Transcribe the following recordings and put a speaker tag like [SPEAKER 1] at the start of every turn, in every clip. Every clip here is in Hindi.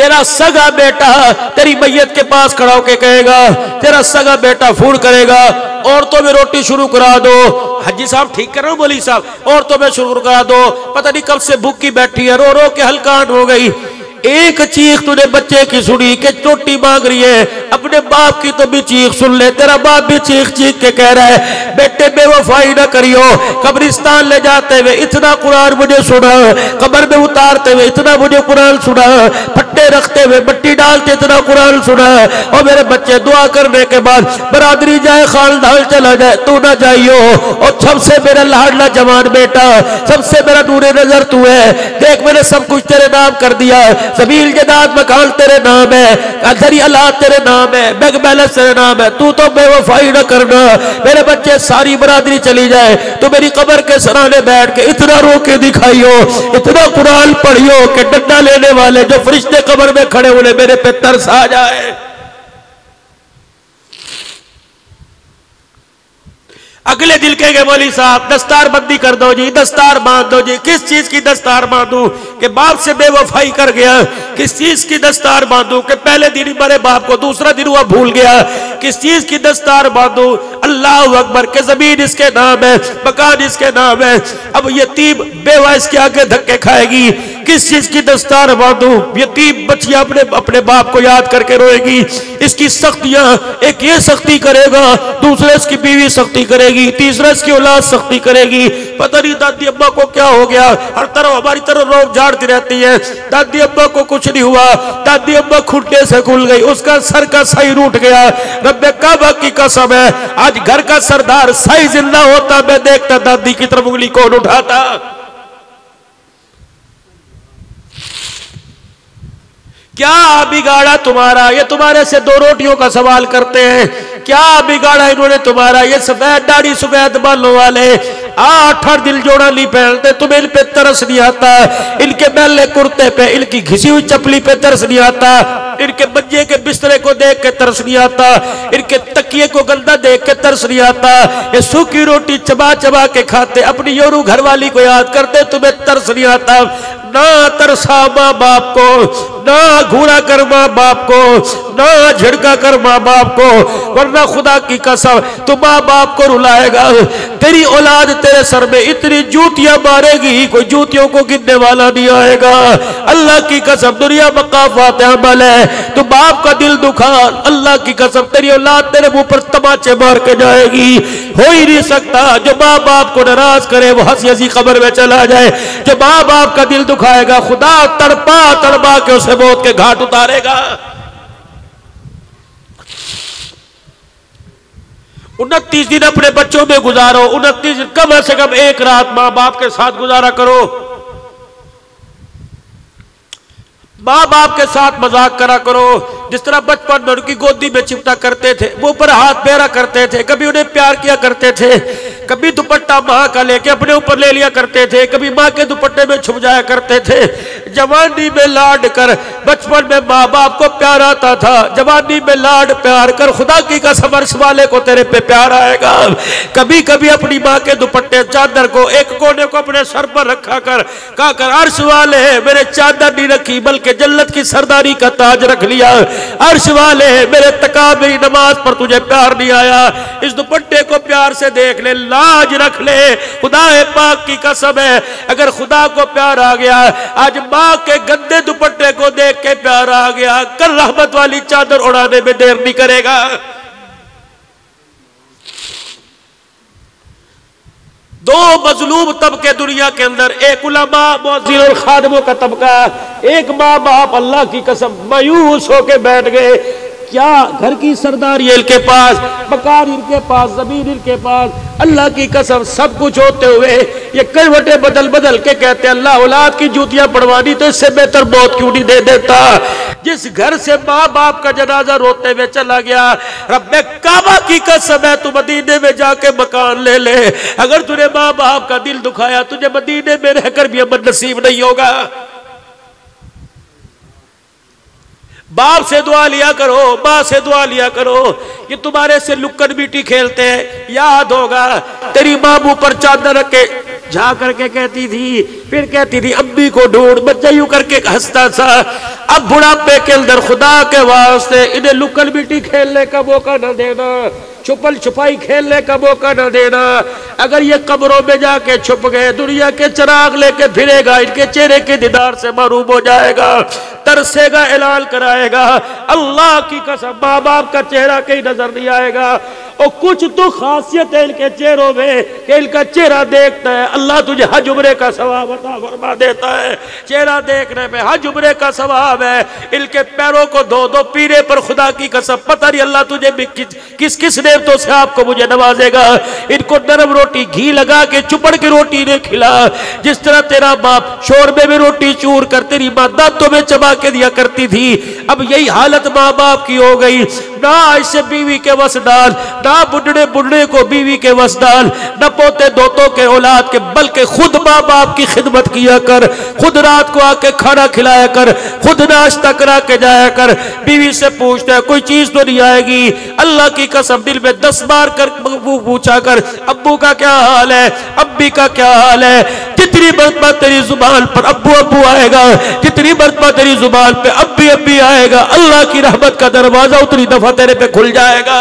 [SPEAKER 1] तेरा सगा बेटा तेरी मैयत के पास खड़ा होके कहेगा, तेरा सगा बेटा फूड करेगा, औरतों में रोटी शुरू करा दो। हाजी साहब ठीक कर रहा हूं मौलवी साहब, औरतों में शुरू करा दो। पता नहीं कब से भूखी बैठी है, रो रो के हलकान हो गई। एक चीख तूने बच्चे की सुनी कि रोटी मांग रही है, अपने बाप की तो भी चीख सुन ले। तेरा बाप भी चीख चीख के कह रहा है, बेटे बेवफाई ना करियो। कब्रिस्तान ले जाते हुए इतना कुरान मुझे सुना, कब्र में उतारते हुए इतना मुझे कुरान सुना, फट्टे रखते हुए मट्टी डालते इतना कुरान सुना। और मेरे बच्चे दुआ करने के बाद बरादरी जाए खानदान चला जाए, तू ना जाइयो। और सबसे मेरा लाडला जवान बेटा, सबसे मेरा नूरे नजर तू है। देख मैंने सब कुछ तेरे नाम कर दिया, ज़मीन जदाद मकान तेरे नाम है, अधरी औलाद तेरे नाम है, बैंक बैलेंस तेरे नाम है। तू तो बेवफाई न करना। मेरे बच्चे सारी बरादरी चली जाए तो मेरी कब्र के सराहने बैठ के इतना रो के दिखाइयो, इतना कुरान पढ़ियो कि डंडा लेने वाले जो फरिश्ते कब्र में खड़े हुए मेरे पे तरस आ जाए। अगले दिल कहेंगे मौलवी साहब दस्तार बंदी कर दो जी, दस्तार बांध दो जी। किस चीज की दस्तार बांधू कि बाप से बेवफाई कर गया? किस चीज की दस्तार बांधू कि पहले दिन ही मरे बाप को, दूसरा दिन हुआ भूल गया? किस चीज की दस्तार बांधू? अल्लाह अकबर के जमीन इसके नाम है, मकान इसके नाम है। अब यतीम बेवा इसके आगे धक्के खाएगी। किस चीज की दस्तार बांधू? यतीम बच्चियां अपने बाप को याद करके रोएगी। इसकी सख्तियां, एक ये सख्ती करेगा, दूसरे इसकी बीवी सख्ती करेगी, तीसरा इसकी औलाद सख्ती करेगी। पता नहीं दादी अब्बा को क्या हो गया, हर तरफ हमारी तरफ रोक झाड़ती रहती है। दादी अब्बा को कुछ नहीं हुआ, दादी अब्बा खुटने से खुल गई, उसका सर का साई रूठ गया। रब्बे काबा की कसम है, आज घर का सरदार साई जिंदा होता मैं देखता दादी की तरफ उंगली कौन उठाता। क्या बिगाड़ा तुम्हारा? ये तुम्हारे से दो रोटियों का सवाल करते हैं। क्या बिगाड़ा इन्होंने तुम्हारा? ये सफेद दाढ़ी सफेद बालों वाले 8 दिल जोड़ा नहीं पहनते, तुम्हें इन पे तरस नहीं आता? इनके मैले कुर्ते पे, इनकी घिसी हुई चपली पे तरस नहीं आता? इनके बच्चे के बिस्तरे को देख के तरस नहीं आता? इनके तकिए को गंदा देख के तरस नहीं आता? ये सूखी रोटी चबा चबा के खाते, अपनी योरू घरवाली को याद करते, तुम्हें तरस नहीं आता? ना तरसा माँ बाप को, ना घूरा कर माँ बाप को, ना झिड़का कर माँ बाप को, वरना खुदा की कसम तू माँ बाप को रुलाएगा। तेरी औलाद तेरे सर में इतनी जूतियां मारेगी, कोई जूतियों को गिनने वाला नहीं आएगा। अल्लाह की कसम दुनिया मकाफात अमल है, तू बाप का दिल दुखा, अल्लाह की कसम तेरी औलाद तेरे मुंह पर तमाचे मार के जाएगी। हो ही नहीं सकता जो माँ बाप को नाराज करे वो हंसी हंसी कब्र में चला जाए। जो माँ बाप का दिल दुखाएगा खुदा तड़पा तड़पा के उसे मौत के घाट उतारेगा। 29 दिन अपने बच्चों में गुजारो, 29 दिन कम से कम एक रात माँ बाप के साथ गुजारा करो। माँ बाप के साथ मजाक करा करो, जिस तरह बचपन में उनकी गोदी में चिपटा करते थे, मुंह पर हाथ फेरा करते थे, कभी उन्हें प्यार किया करते थे, कभी दुपट्टा माँ का लेके अपने ऊपर ले लिया करते थे, कभी माँ के दुपट्टे में छुप जाया करते थे। जवानी में लाड कर, बचपन में माँ बाप को प्यार आता था, जवानी में लाड प्यार कर, खुदा की कसम अर्श वाले को तेरे पे प्यार आएगा। कभी कभी अपनी माँ के दुपट्टे चादर को एक कोने को अपने सर पर रखा कर, कहा कर अर्श वाले मेरे चादर नहीं रखी बल्कि जन्नत की सरदारी का ताज रख लिया। अर्श वाले मेरे तकाबरी नमाज पर तुझे प्यार नहीं आया, इस दुपट्टे को प्यार से देख ले, लाज रख ले। खुदा पाक की कसम है अगर खुदा को प्यार आ गया, आज माँ के गंदे दुपट्टे को देख के प्यार आ गया, कल रहमत वाली चादर उड़ाने में देर नहीं करेगा। दो मजलूम तबके दुनिया के अंदर, एक उलमा मुअज्जिन और खादिमों का तबका, एक माँ बाप अल्लाह की कसम मायूस होके बैठ गए। क्या घर की सरदारी इनके पास, मकान इनके पास, जमीन इनके पास, अल्लाह की कसम सब कुछ होते हुए ये करवटें बदल बदल के कहते हैं अल्लाह औलाद की जूतियां पड़वानी तो इससे बेहतर मौत क्यों नहीं दे देता। जिस घर से माँ बाप का जनाजा रोते हुए चला गया, रब्बे काबा की कसम है तू मदीने में जाके मकान ले ले। अगर तूने माँ बाप का दिल दुखाया तुझे मदीने में रहकर भी अमन नसीब नहीं होगा। बाप से दुआ लिया करो, माँ से दुआ लिया करो। ये तुम्हारे से लुक्कन बीटी खेलते हैं, याद होगा तेरी माँ मुंह पर चादर रख के जा करके कहती थी, फिर कहती थी अम्मी को ढूंढ। बच्चा यूं करके हंसता था। अब बुढ़ापे के अंदर खुदा के वास्ते इन्हें लुकल मिट्टी खेलने का मौका न देना, छुपल छुपाई खेलने का मौका न देना। अगर ये कब्रों में जाके छुप गए, दुनिया के चिराग लेके फिरेगा, इनके चेहरे के दीदार से महरूम हो जाएगा, तरसेगा, ऐलान कराएगा। अल्लाह की कसम माँ बाप का चेहरा कहीं नजर नहीं आएगा। और कुछ तो खासियत है इनके चेहरों में कि इनका चेहरा देखता है अल्लाह तुझे हज उम्रे का सवाब अता फरमा देता है। चेहरा देखने में हज उम्रे का सवाब है। इनके पैरों को धो दो पीने पर, खुदा की कसम पता नहीं अल्लाह तुझे किस किस नेमतों से आपको मुझे नवाजेगा। इनको नरम रोटी घी लगा के चुपड़ के रोटी ने खिला, जिस तरह तेरा बाप शोरबे में रोटी चूर कर तेरी माँ दांतों में चबा के दिया करती थी। अब यही हालत माँ बाप की हो गई। ना ऐसे बीवी के वस डाल, ना बुढ़े बुढ़े को बीवी के वस डाल, न पोते दोतों के औलाद के, बल्कि खुद माँ बाप की खिदमत किया कर, खुद रात को आके खाना खिलाया कर, खुद नाश्ता करा के जाया कर। बीवी से पूछता है कोई चीज तो नहीं आएगी, अल्लाह की कसम दिल में 10 बार कर पूछा कर अब्बू का क्या हाल है, अब्बी का क्या हाल है। जितनी मरतबा तेरी जुबान पर अब्बू अब्बू आएगा, जितनी मरतबा तेरी जुबान पे अब्बी अब्बी आएगा, अल्लाह की रहमत का दरवाजा उतनी दफा तेरे पे खुल जाएगा।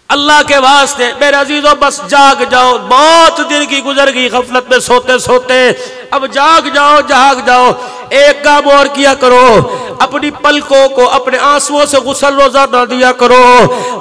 [SPEAKER 1] अल्लाह के वास्ते मेरे अजीजों बस जाग जाओ। बहुत दिन की गुजर गई गफलत में सोते सोते, अब जाग जाओ, जाग जाओ। एक काम और किया करो, अपनी पलकों को अपने आंसुओं से गुस्ल रोजाना दिया करो।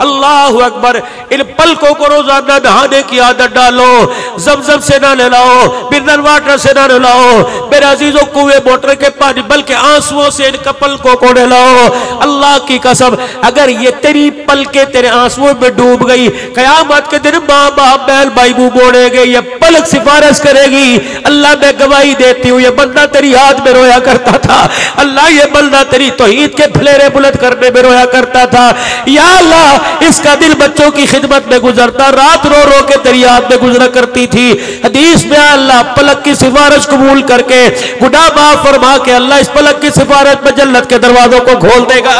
[SPEAKER 1] अल्लाह अकबर। इन पलकों को रोजाना नहाने की आदत डालो। जमजम से ना नहलाओ, मिनरल वाटर से ना नहलाओ मेरे अजीजों, कुएं मोटर के पानी, बल्कि आंसुओं से इन पलकों को नहलाओ। अल्लाह की कसम अगर ये तेरी पलकें तेरे आंसुओं में डूब गई, कयामत के दिन माँ बाप बैल भाई मुंह मोड़ेंगे, ये पलक सिफारिश करेगी। अल्लाह मैं गवाही देती हूँ ये बंदा तेरी याद में रोया करता था। अल्लाह ये बंदा तेरी तौहीद के फलेरे बुलंद करने में रोया करता था। या अल्लाह इसका दिल बच्चों की खिदमत में गुजरता, रात रो रो के तेरी याद में गुजरा करती थी। हदीस में अल्लाह पलक की सिफारिश कबूल करके गुनाह माफ फरमा के अल्लाह इस पलक की सिफारिश में जन्नत के दरवाजों को खोल देगा।